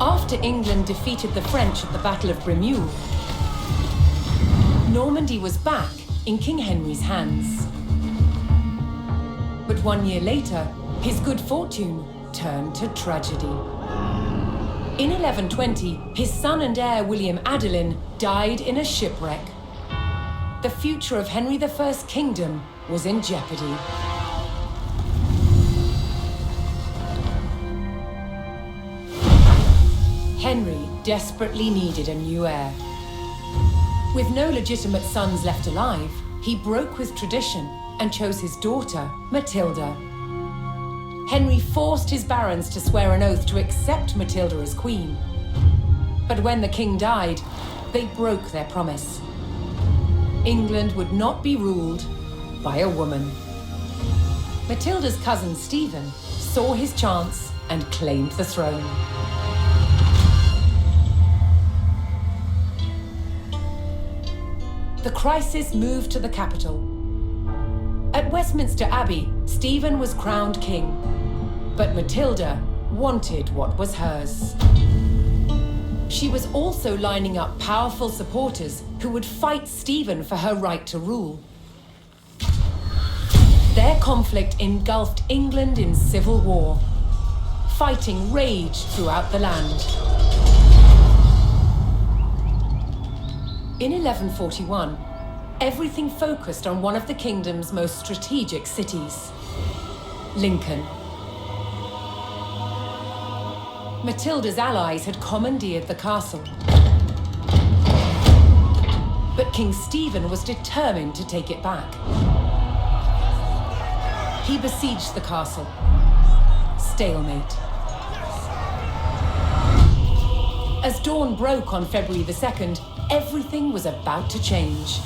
After England defeated the French at the Battle of Bremule, Normandy was back in King Henry's hands. But 1 year later, his good fortune turned to tragedy. In 1120, his son and heir William Adelin died in a shipwreck. The future of Henry I's kingdom was in jeopardy. Henry desperately needed a new heir. With no legitimate sons left alive, he broke with tradition and chose his daughter, Matilda. Henry forced his barons to swear an oath to accept Matilda as queen. But when the king died, they broke their promise. England would not be ruled by a woman. Matilda's cousin Stephen saw his chance and claimed the throne. The crisis moved to the capital. At Westminster Abbey, Stephen was crowned king, but Matilda wanted what was hers. She was also lining up powerful supporters who would fight Stephen for her right to rule. Their conflict engulfed England in civil war. Fighting raged throughout the land. In 1141, everything focused on one of the kingdom's most strategic cities, Lincoln. Matilda's allies had commandeered the castle. But King Stephen was determined to take it back. He besieged the castle. Stalemate. As dawn broke on February the 2nd, everything was about to change.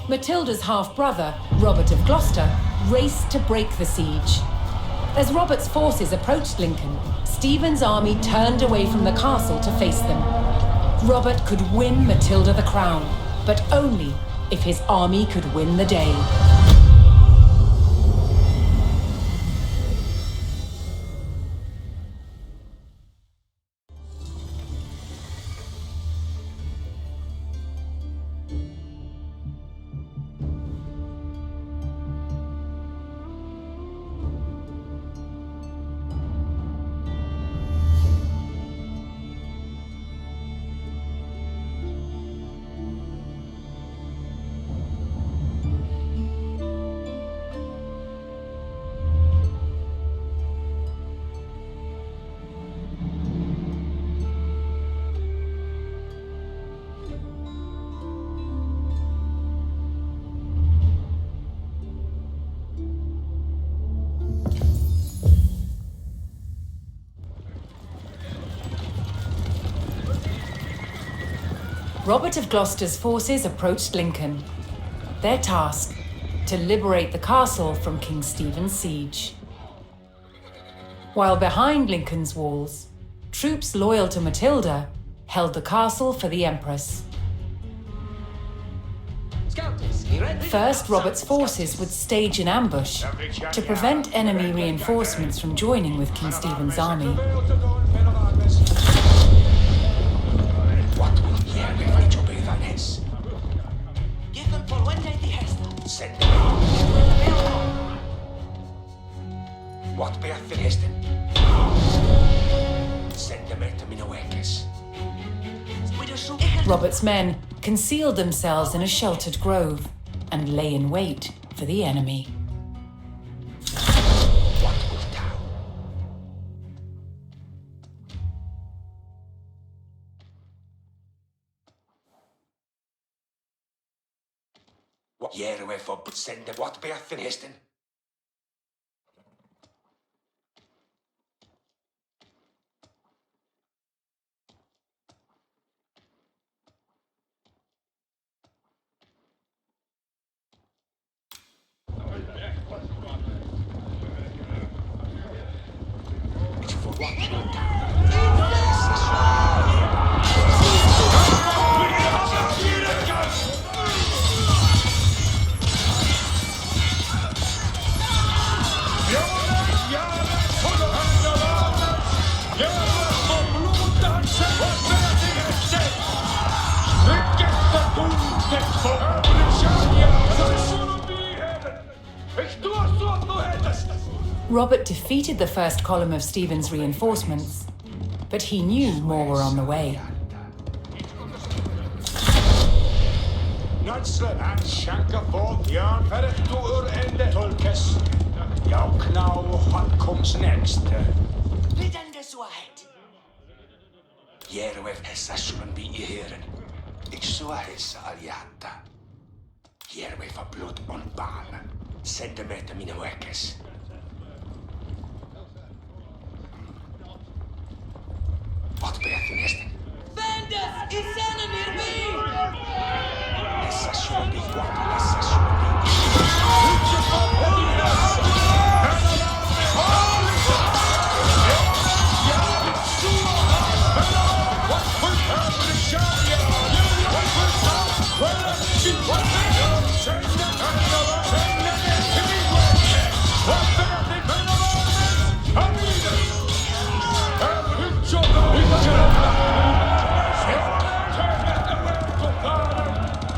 Matilda's half-brother, Robert of Gloucester, raced to break the siege. As Robert's forces approached Lincoln, Stephen's army turned away from the castle to face them. Robert could win Matilda the crown, but only if his army could win the day. Robert of Gloucester's forces approached Lincoln. Their task, to liberate the castle from King Stephen's siege. While behind Lincoln's walls, troops loyal to Matilda held the castle for the Empress. First, Robert's forces would stage an ambush to prevent enemy reinforcements from joining with King Stephen's army. What be at the Heston? Send them to Minowakis. Robert's men concealed themselves in a sheltered grove and lay in wait for the enemy. What wilt thou? What year away for but send them what be at the Heston? Robert defeated the first column of Stephen's reinforcements, but he knew more were on the way. Järvef hessa sulun bi ihren. Ik sua hessa aljatta. Järvef blod on baan. Sende meitä minä väkes. Wat beätten hesten? Bandits! Isana near me! Hessa sulun bi kuat. Hessa sulun bi.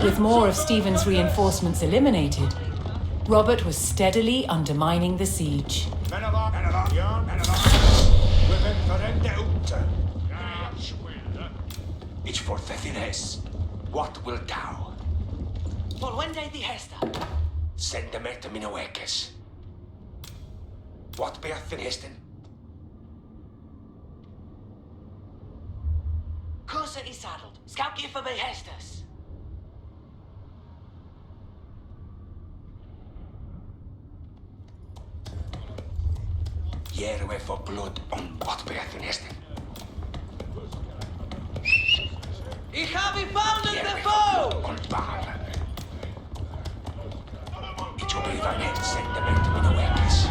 With more of Stephen's reinforcements eliminated, Robert was steadily undermining the siege. It's for Thethines. What will thou? For when they the Hesta? Send them at minä väkes. What beätten hesten? Kursa is saddled. Scout gear for my Hestas. Järvef for blood on what beätten hesten? Ich habe found the Järvef foe! for blood on baan. Ich obey thy head, send them at minä väkes.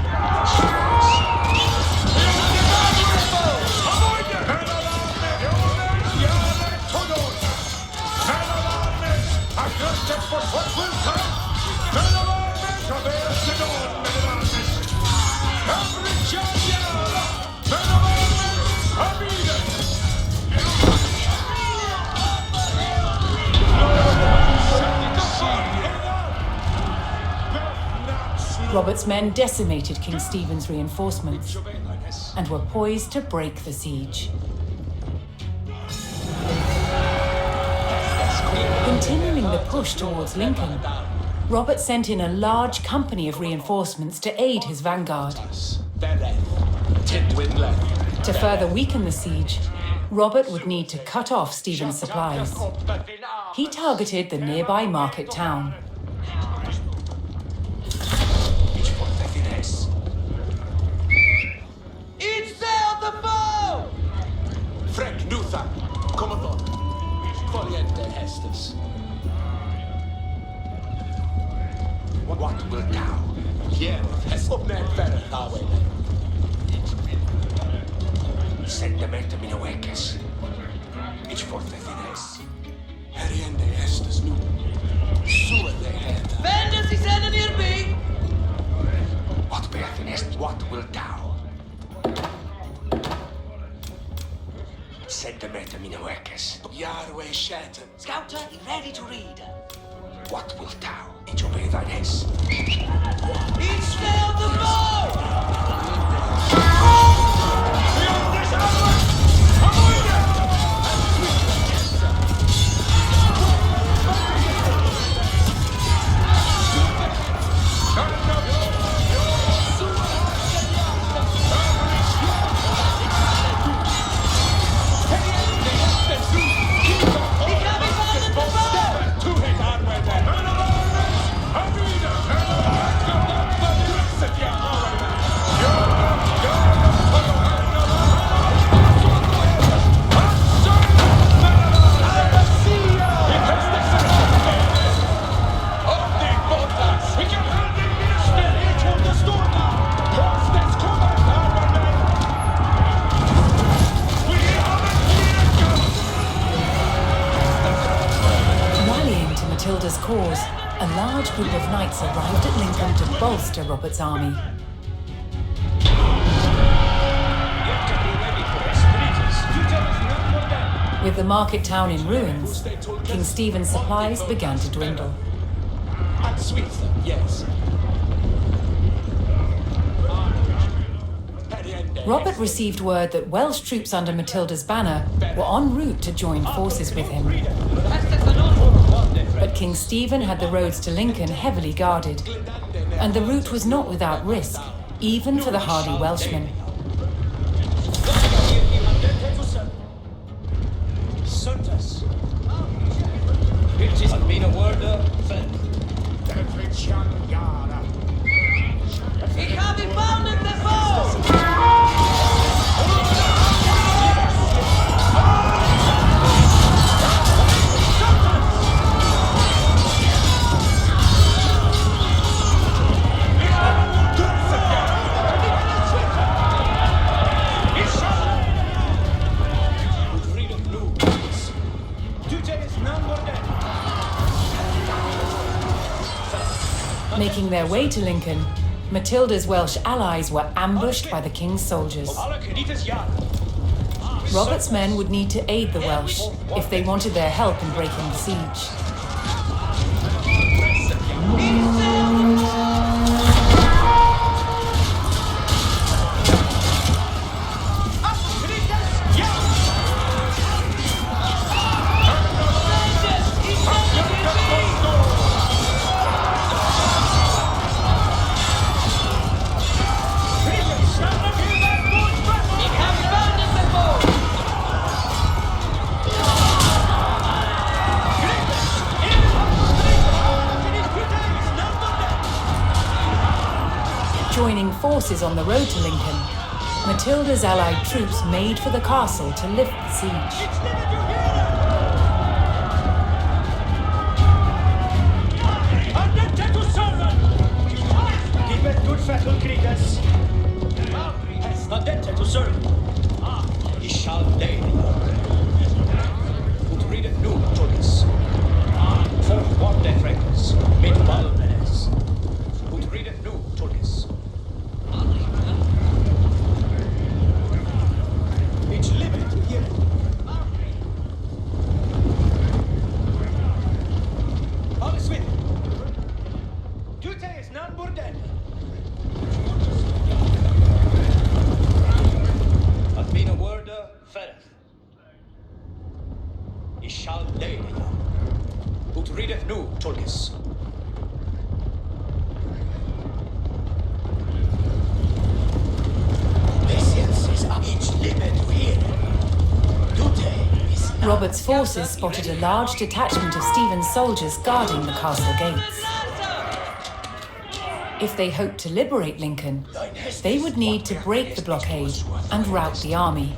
Robert's men decimated King Stephen's reinforcements and were poised to break the siege. Continuing the push towards Lincoln, Robert sent in a large company of reinforcements to aid his vanguard. To further weaken the siege, Robert would need to cut off Stephen's supplies. He targeted the nearby market town. Each sail the foe! Frek Nutha, Commodore. Foliente Hestes. What will thou? Here, has up net better our way. Send them at minä väkes. It's for Thethines. Heriende Hestes nu. Sua they had. Bandits is near me! What beätten est? What will thou? Send them at minä väkes. Järve Shatton. Scouter, ready to read. What will thou? Ich obey thine hess. Each sail the foe! Matilda's cause, a large group of knights arrived at Lincoln to bolster Robert's army. With the market town in ruins, King Stephen's supplies began to dwindle. Yes. Robert received word that Welsh troops under Matilda's banner were en route to join forces with him. But King Stephen had the roads to Lincoln heavily guarded, and the route was not without risk, even for the hardy Welshmen. It has been a word Ich habe gefunden, the foe! Making their way to Lincoln, Matilda's Welsh allies were ambushed by the king's soldiers. Robert's men would need to aid the Welsh if they wanted their help in breaking the siege. Joining forces on the road to Lincoln, Matilda's allied troops made for the castle to lift the siege. Robert's forces spotted a large detachment of Stephen's soldiers guarding the castle gates. If they hoped to liberate Lincoln, they would need to break the blockade and rout the army.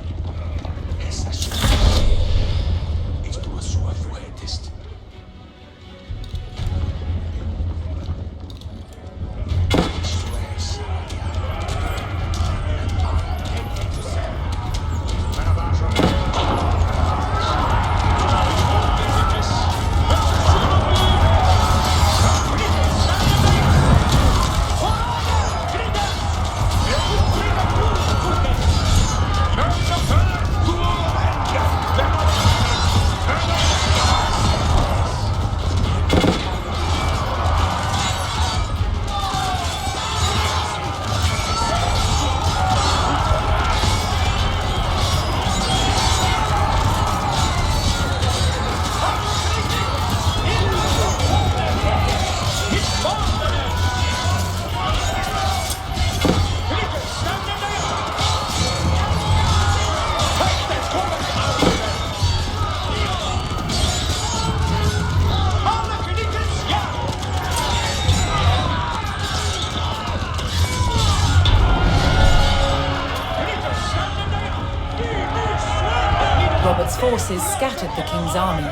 Robert's forces scattered the king's army,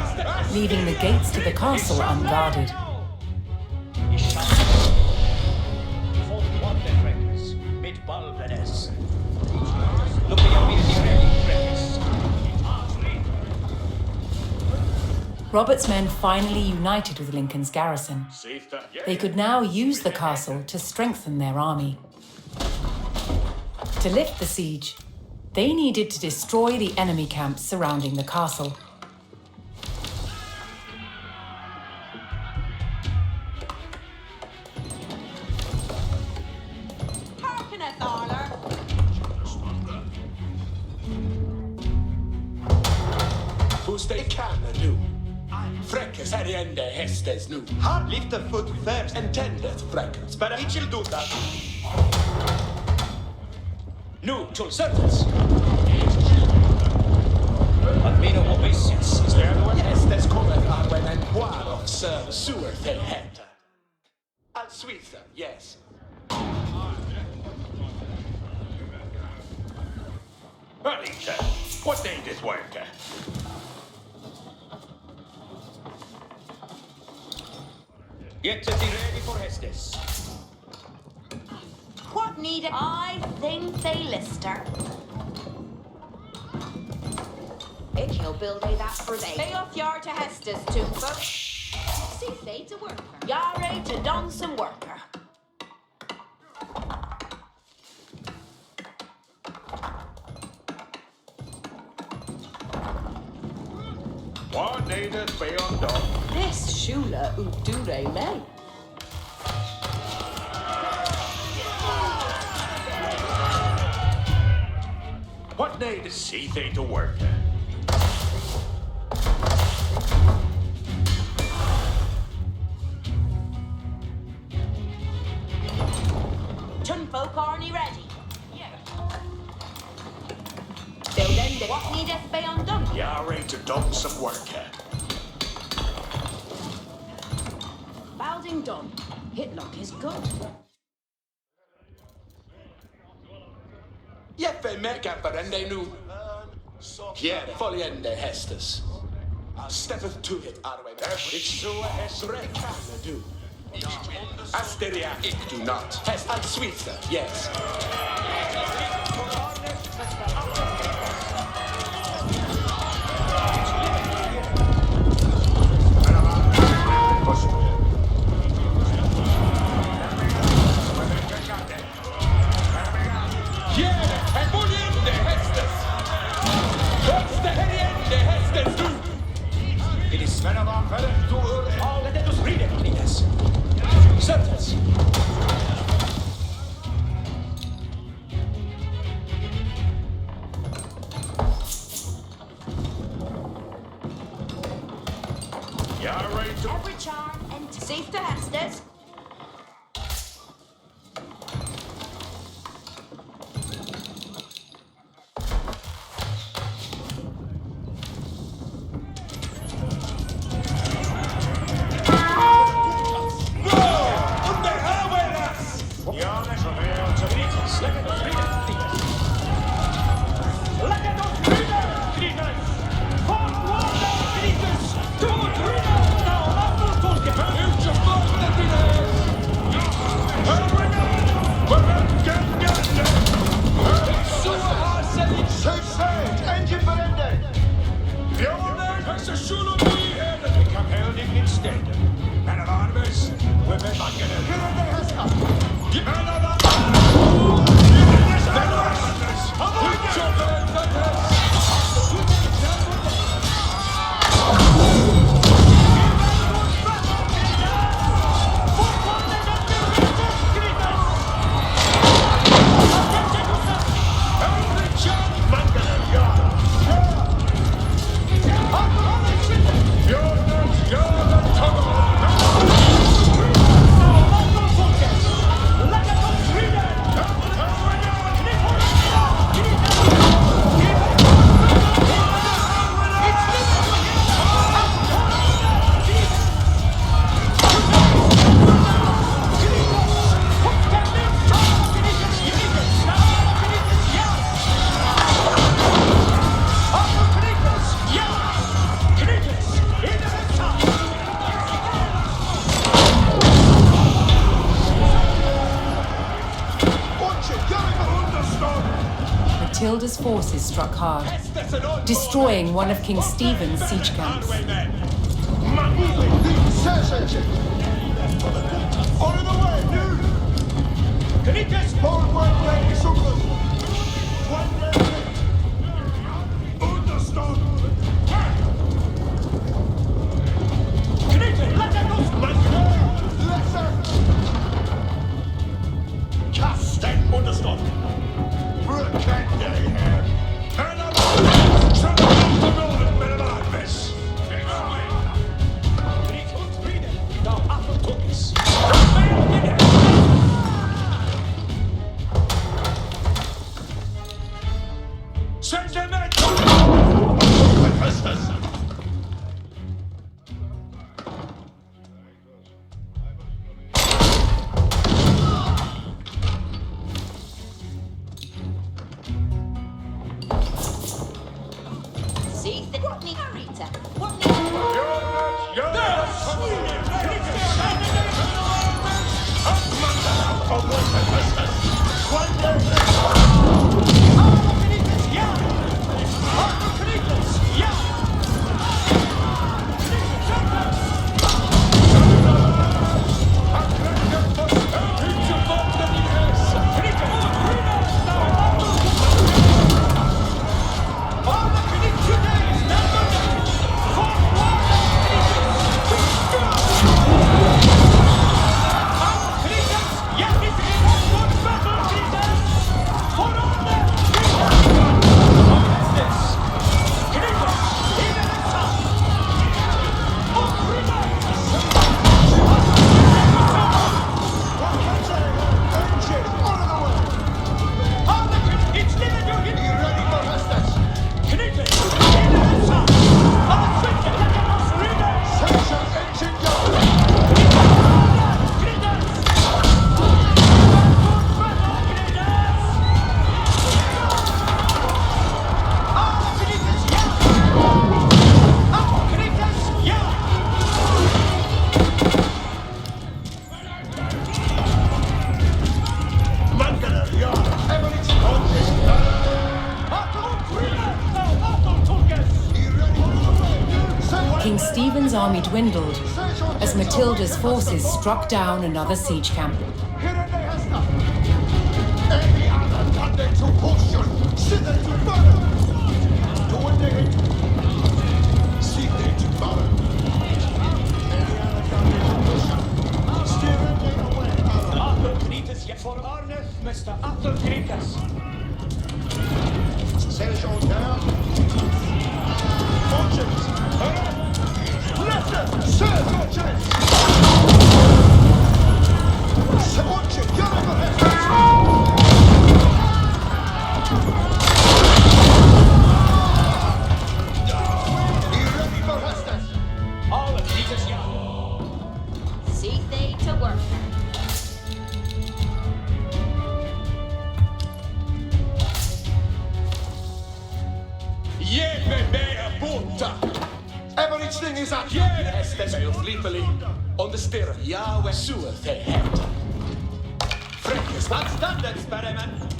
leaving the gates to the castle unguarded. Robert's men finally united with Lincoln's garrison. They could now use the castle to strengthen their army. To lift the siege, they needed to destroy the enemy camps surrounding the castle. kan du. Fräckes här ände hästes nu. Han lyfter fot först. Entendet fräckes. Spärra ichilduta. Nu till surface. Admino obesius. Hästes kommer från en boar och sur till hette. Allt Sweden, yes. Wellington, what day this work? Get to be ready for Hestes. What need I think they lister? Ik heel build that for they. Pay off yard to Hestes, Toombo. See they to worker. Yare to don some worker. What day this be undone? This shula udure me. What day does see they to work? Tunfolk aren't ready. Build end what needeth be undone? Yeah, ready to done some work. Balding done. Hitlock is good. Jeppe mäkar ände nu. Hier, följande hästes. Steppeth to it, Arwen. It's so häst kan du. Asteria, it do not. Häst allt Sweden, yes. Every charm and safe to Hestes. Matilda's forces struck hard, destroying one of King Stephen's siege camps. What need Rita? What need King Stephen's army dwindled as Matilda's forces struck down another siege camp. For Arne, Mr. Arthur Krikas. Sail down. Fortunes. Left, sir, fortunes. Fortune, you're ready for Hestus? All of Krikas young. See they to work. Everything is up. Hestes sail sleepily on the stirrup. Yahweh Sewer they head. Freckes outstand experiment.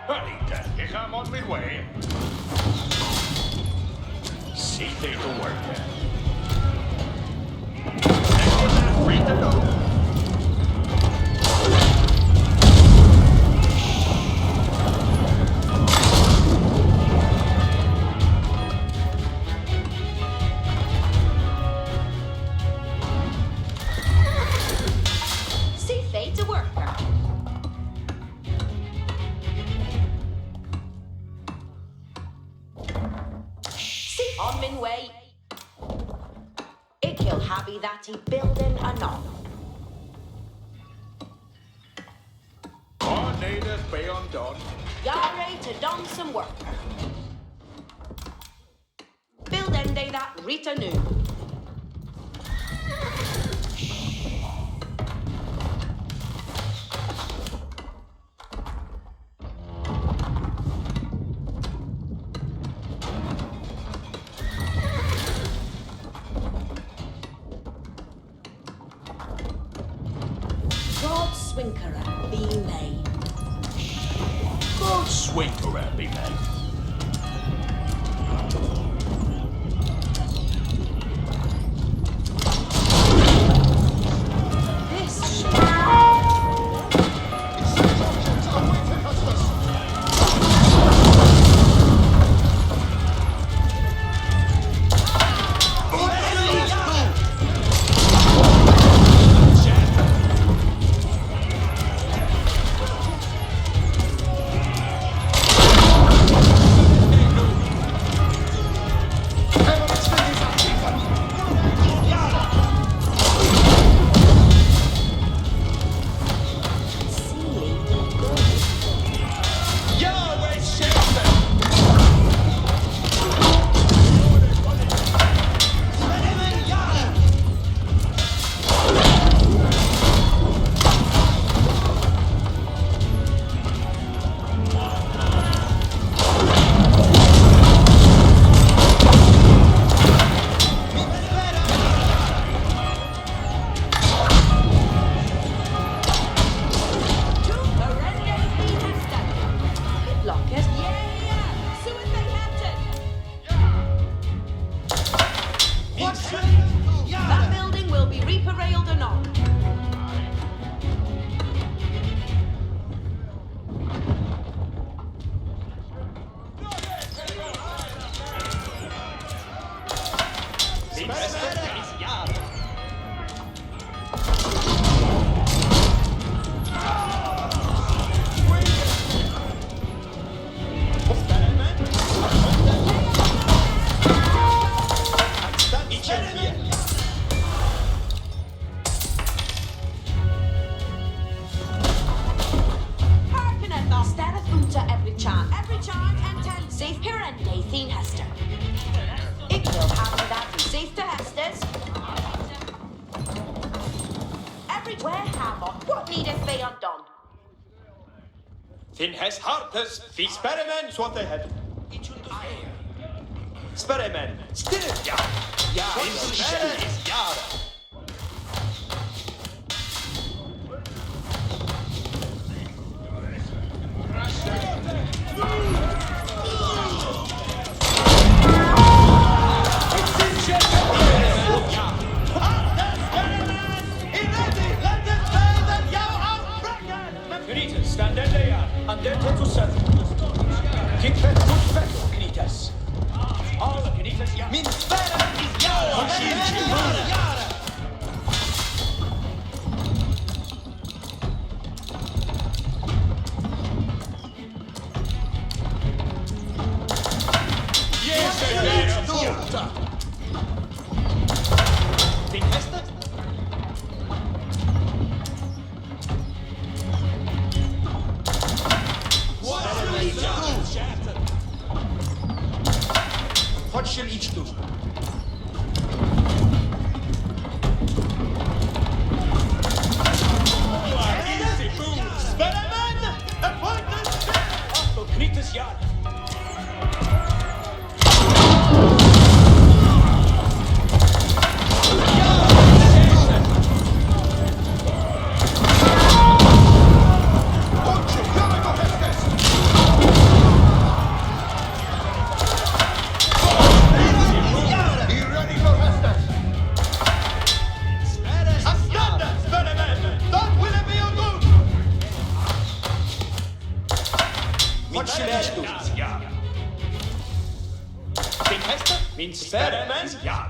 Anita, ich am on my way. See they to work. Everyone free to go. See they to work. See on min way. Ik heel happy that he building anon. All natives be undone. Yare to don some work. Build end day that Rita knew. God Swinkerer be made. God swinkerer be made. This Reaper railed and on. Thin Hest Harpers, the Sperrymen, what they had. Sperrymen, still Yara. Yara is Yara. Stand there, they are. And then take to serve. Keep it to special, Knitas. All the Knitas, yeah. Min spera is Yara. Yes, daughter. Din Hester? What shall each do? Easy move! Sperryman! Appointment! Otto Knitas Yard!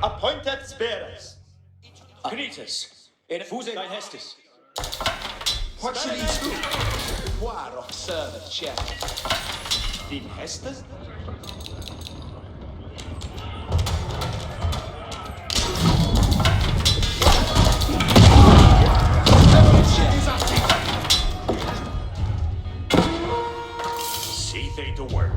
Appointed sparers. Knitas, in Fuse dein Hestes. What shall each do? Warrock servant, chef. Din Hestes? See they to work.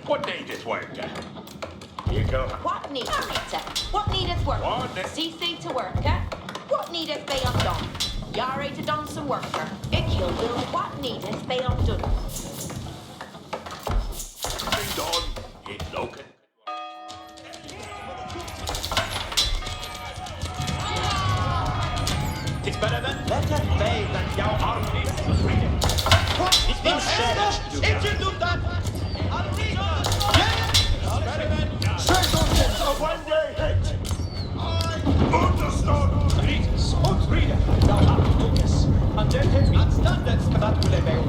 What needeth work? Here you go. What needeth? What needeth work? See thee to work, What needeth be undone? Yare to done some worker. Ik will build what needeth be undone. Bring on, it loken. It's better than better bay than your army to freedom. What? It's been said. If you do that, I'll read on. Yeah! Seconds of one day hit. Understood. Greetings, und Friede, thou art Lucas. And then hit me. Standards that will avail.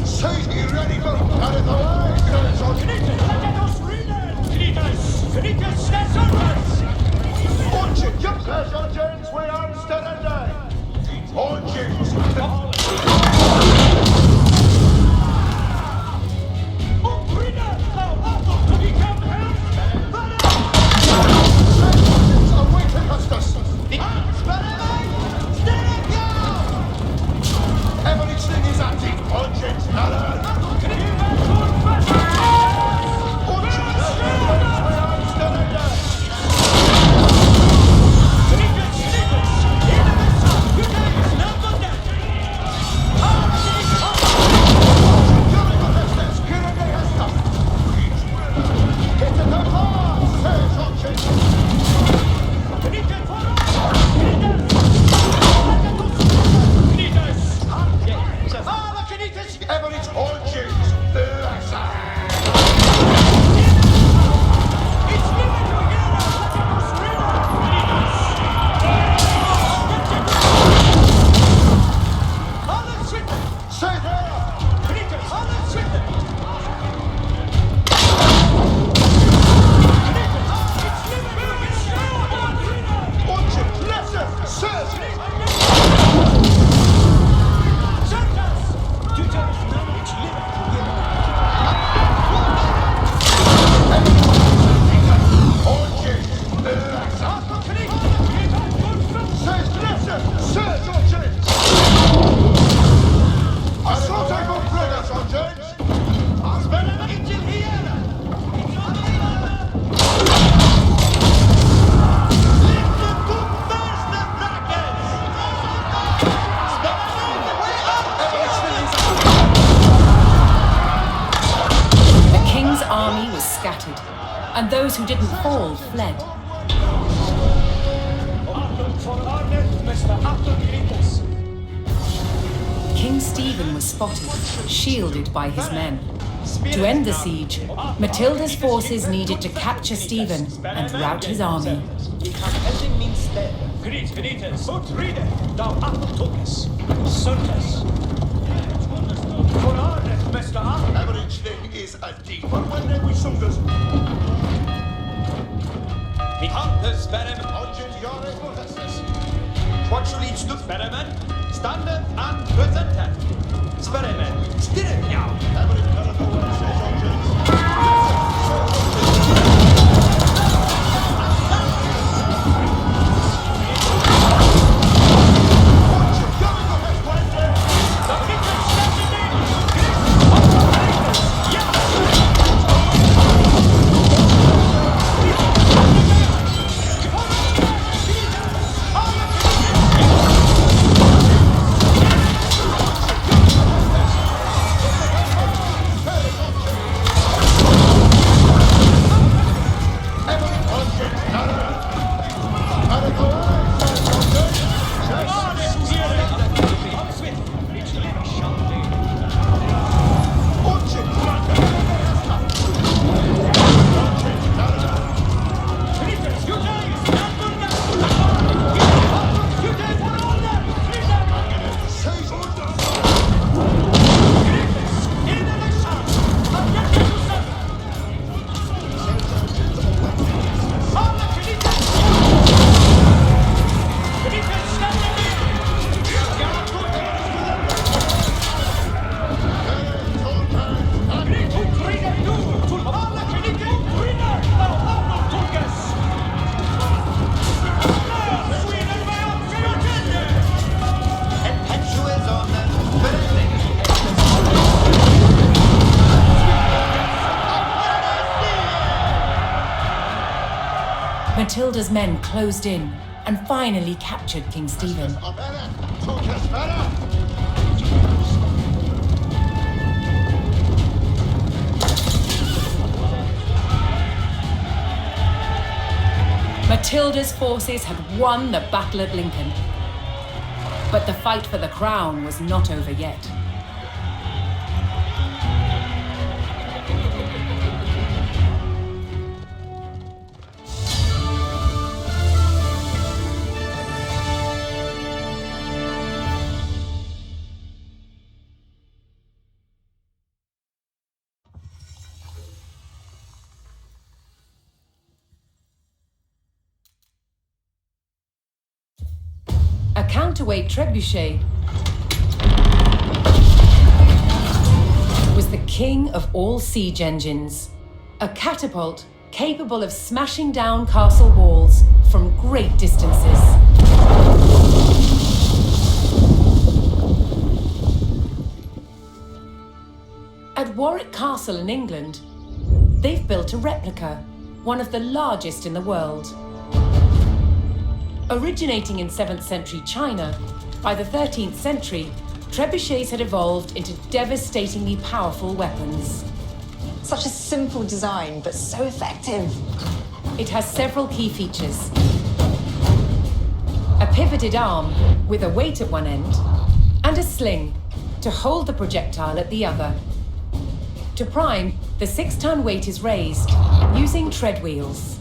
Say he ready for out of the way. Let us read it. Greetings, the servants. Orchard, you peasants, we are standing. Orchard. Average orgies. And those who didn't fall fled. King Stephen was spotted, shielded by his men. To end the siege, Matilda's forces needed to capture Stephen and rout his army. Average thing is a deep. But when we sungers. Mit Hampus Berem, Orgies, Yare, Protesters. Quatschulid Stuf Beremen, Stande and Presenter. Speremen, Stirren, ja. Average Pelagor says orgies. Matilda's men closed in and finally captured King Stephen. Matilda's forces had won the battle at Lincoln. But the fight for the crown was not over yet. A counterweight trebuchet was the king of all siege engines. A catapult capable of smashing down castle walls from great distances. At Warwick Castle in England, they've built a replica, one of the largest in the world. Originating in 7th century China, by the 13th century, trebuchets had evolved into devastatingly powerful weapons. Such a simple design, but so effective. It has several key features. A pivoted arm with a weight at one end, and a sling, to hold the projectile at the other. To prime, the 6-ton weight is raised using tread wheels.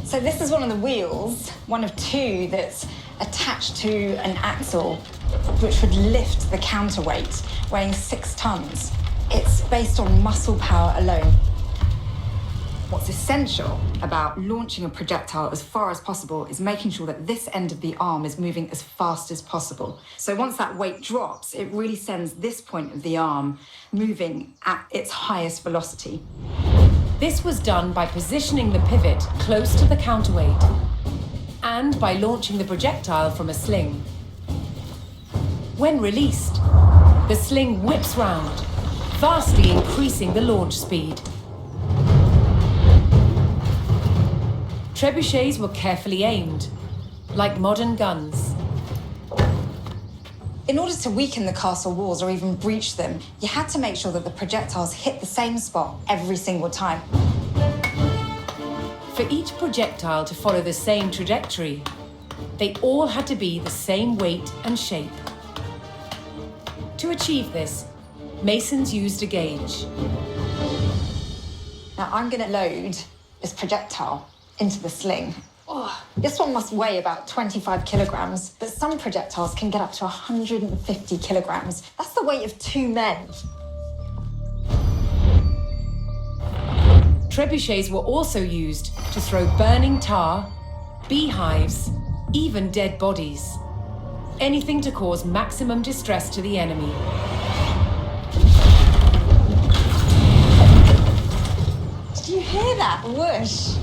So this is one of the wheels, one of two that's attached to an axle, which would lift the counterweight, weighing 6 tons. It's based on muscle power alone. What's essential about launching a projectile as far as possible is making sure that this end of the arm is moving as fast as possible. So once that weight drops, it really sends this point of the arm moving at its highest velocity. This was done by positioning the pivot close to the counterweight and by launching the projectile from a sling. When released, the sling whips round, vastly increasing the launch speed. Trebuchets were carefully aimed, like modern guns. In order to weaken the castle walls or even breach them, you had to make sure that the projectiles hit the same spot every single time. For each projectile to follow the same trajectory, they all had to be the same weight and shape. To achieve this, masons used a gauge. Now I'm going to load this projectile into the sling. Oh, this one must weigh about 25 kilograms, but some projectiles can get up to 150 kilograms. That's the weight of 2 men. Trebuchets were also used to throw burning tar, beehives, even dead bodies. Anything to cause maximum distress to the enemy. Did you hear that whoosh?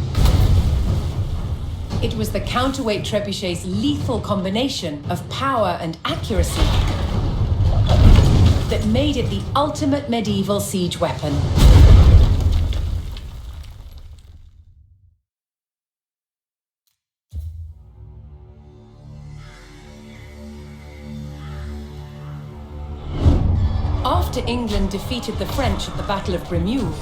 It was the counterweight trebuchet's lethal combination of power and accuracy that made it the ultimate medieval siege weapon. After England defeated the French at the Battle of Bremeux,